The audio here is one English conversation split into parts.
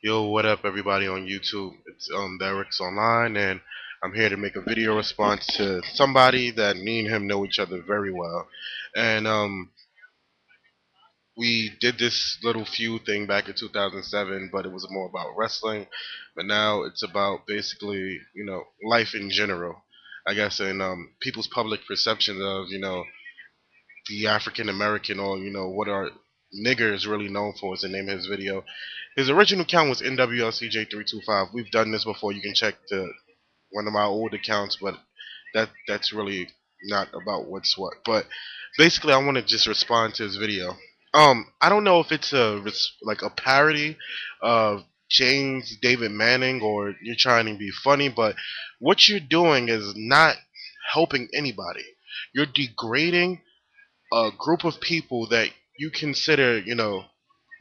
Yo, what up, everybody on YouTube? It's Derek's online, and I'm here to make a video response to somebody that me and him know each other very well, and we did this little feud thing back in 2007, but it was more about wrestling, but now it's about basically life in general, I guess, and people's public perception of the African American, or what are niggers really known for is the name of his video. His original account was NWLCJ325. We've done this before. You can check one of my old accounts, but that's really not about what's what. But basically, I want to just respond to his video. I don't know if it's like a parody of James David Manning, or you're trying to be funny, but what you're doing is not helping anybody. You're degrading a group of people that you consider,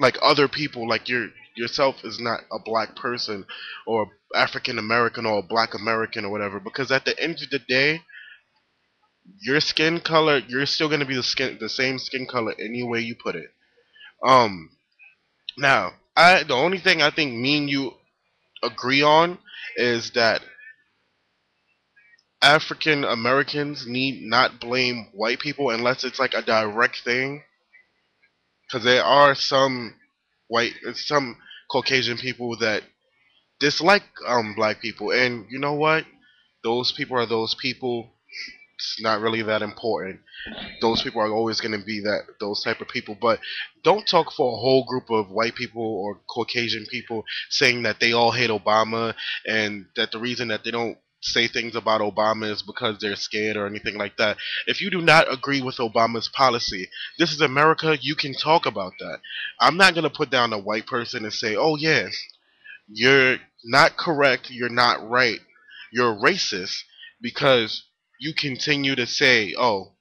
like other people, like yourself is not a black person or African American or black American or whatever. Because at the end of the day, your skin color, you're still gonna be the same skin color any way you put it. Um, Now, the only thing I think me and you agree on is that African Americans need not blame white people unless it's like a direct thing, because there are some Caucasian people that dislike black people, and you know what? Those people are those people. It's not really that important. Those people are always going to be those type of people. But don't talk for a whole group of white people or Caucasian people saying that they all hate Obama, and that the reason that they don't say things about Obama is because they're scared or anything like that. If you do not agree with Obama's policy, this is America. You can talk about that. I'm not going to put down a white person and say, oh yeah, you're not correct, you're not right, you're racist, because you continue to say, oh,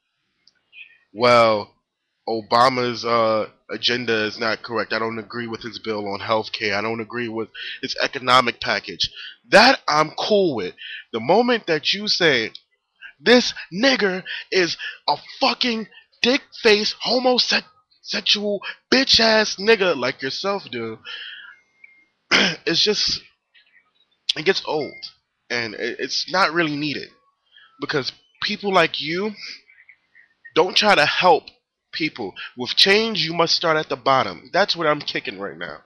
well, Obama's agenda is not correct. I don't agree with his bill on health care. I don't agree with his economic package. That I'm cool with. The moment that you say, this nigger is a fucking dick face homosexual bitch ass nigga like yourself do, it's just, it gets old, and it's not really needed, because people like you don't try to help people. With change, you must start at the bottom. That's what I'm kicking right now.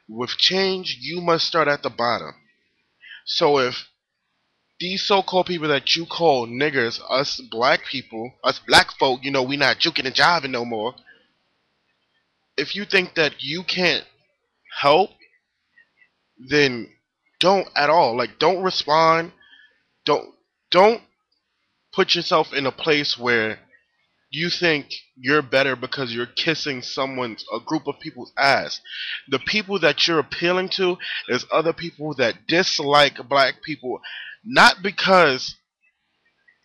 With change, you must start at the bottom. So if these so-called people that you call niggers, us black people, us black folk, we not juking and jiving no more. If you think that you can't help, then don't at all. Like, don't respond. Don't put yourself in a place where you think you're better because you're kissing a group of people's ass. The people that you're appealing to is other people that dislike black people, not because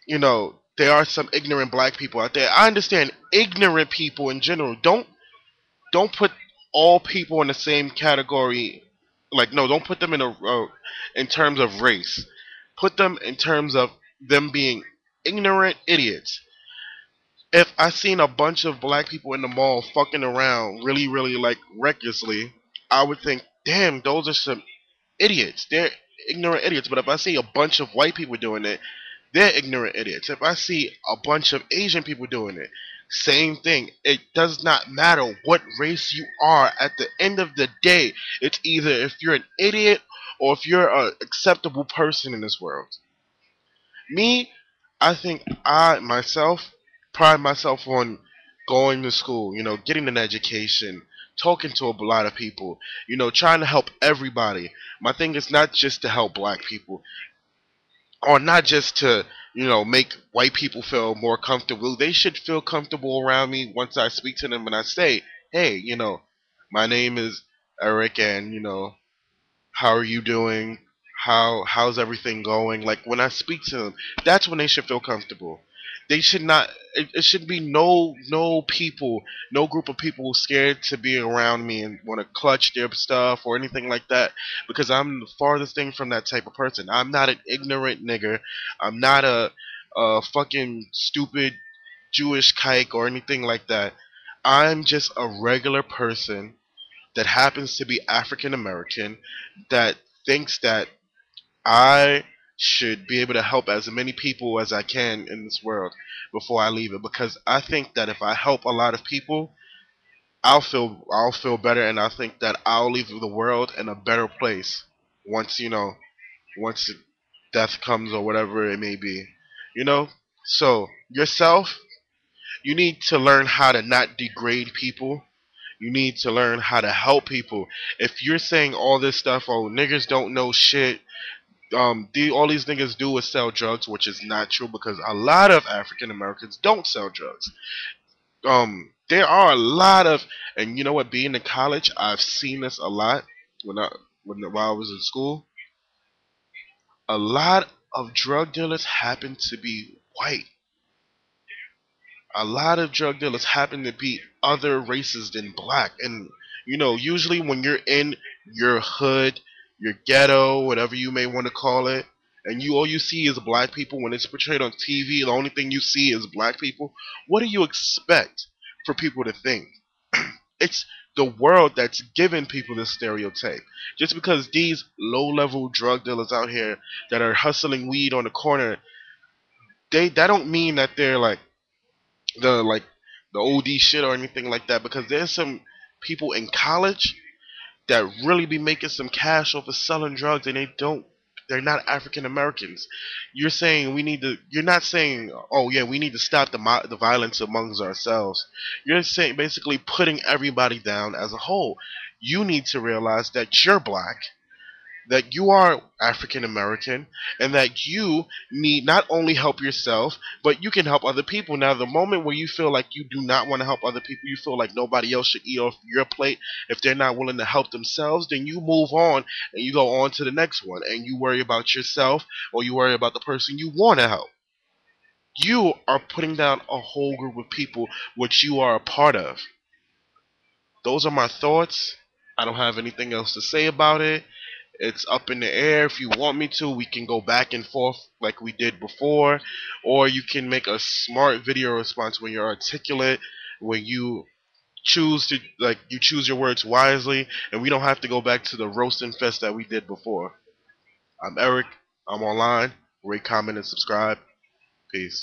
there are some ignorant black people out there. I understand ignorant people in general. Don't put all people in the same category. Like, no, don't put them in terms of race. Put them in terms of them being ignorant idiots. If I seen a bunch of black people in the mall fucking around really, really like recklessly, I would think, damn, those are some idiots. They're ignorant idiots. But if I see a bunch of white people doing it, they're ignorant idiots. If I see a bunch of Asian people doing it, same thing. It does not matter what race you are. At the end of the day, it's either if you're an idiot or if you're an acceptable person in this world. Me, I think I myself pride myself on going to school, getting an education, talking to a lot of people, trying to help everybody. My thing is not just to help black people, or not just to, make white people feel more comfortable. They should feel comfortable around me once I speak to them and I say, hey, my name is Eric, and how are you doing? How's everything going? Like, when I speak to them, that's when they should feel comfortable. They should not. It should be no people, no group of people scared to be around me and want to clutch their stuff or anything like that. Because I'm the farthest thing from that type of person. I'm not an ignorant nigger. I'm not a fucking stupid Jewish kike or anything like that. I'm just a regular person that happens to be African American that thinks that I should be able to help as many people as I can in this world before I leave it, because I think that if I help a lot of people, I'll feel better, and I think that I'll leave the world in a better place once once death comes or whatever it may be, you know. So yourself, you need to learn how to not degrade people. You need to learn how to help people. If you're saying all this stuff, oh, niggers don't know shit, all these niggas do is sell drugs, which is not true because a lot of African Americans don't sell drugs. There are a lot of, and you know what? Being in college, I've seen this a lot while I was in school. A lot of drug dealers happen to be white. A lot of drug dealers happen to be other races than black, and usually when you're in your hood, your ghetto, whatever you may want to call it, and all you see is black people when it's portrayed on TV, the only thing you see is black people. What do you expect for people to think? It's the world that's giving people this stereotype. Just because these low-level drug dealers out here that are hustling weed on the corner, that don't mean that they're the like the OD shit or anything like that, because there's some people in college that really be making some cash off of selling drugs, and they're not African Americans. You're not saying, oh yeah, we need to stop the violence amongst ourselves. You're saying basically putting everybody down as a whole. You need to realize that you're black, that you are African American, and that you need not only help yourself, but you can help other people. Now, the moment where you feel like you do not want to help other people, you feel like nobody else should eat off your plate, if they're not willing to help themselves, then you move on and you go on to the next one, and you worry about yourself, or you worry about the person you want to help. You are putting down a whole group of people which you are a part of. Those are my thoughts. I don't have anything else to say about it. It's up in the air. If you want me to, we can go back and forth like we did before. Or you can make a smart video response when you're articulate, when you choose your words wisely, and we don't have to go back to the roasting fest that we did before. I'm Eric. I'm online. Rate, comment, and subscribe. Peace.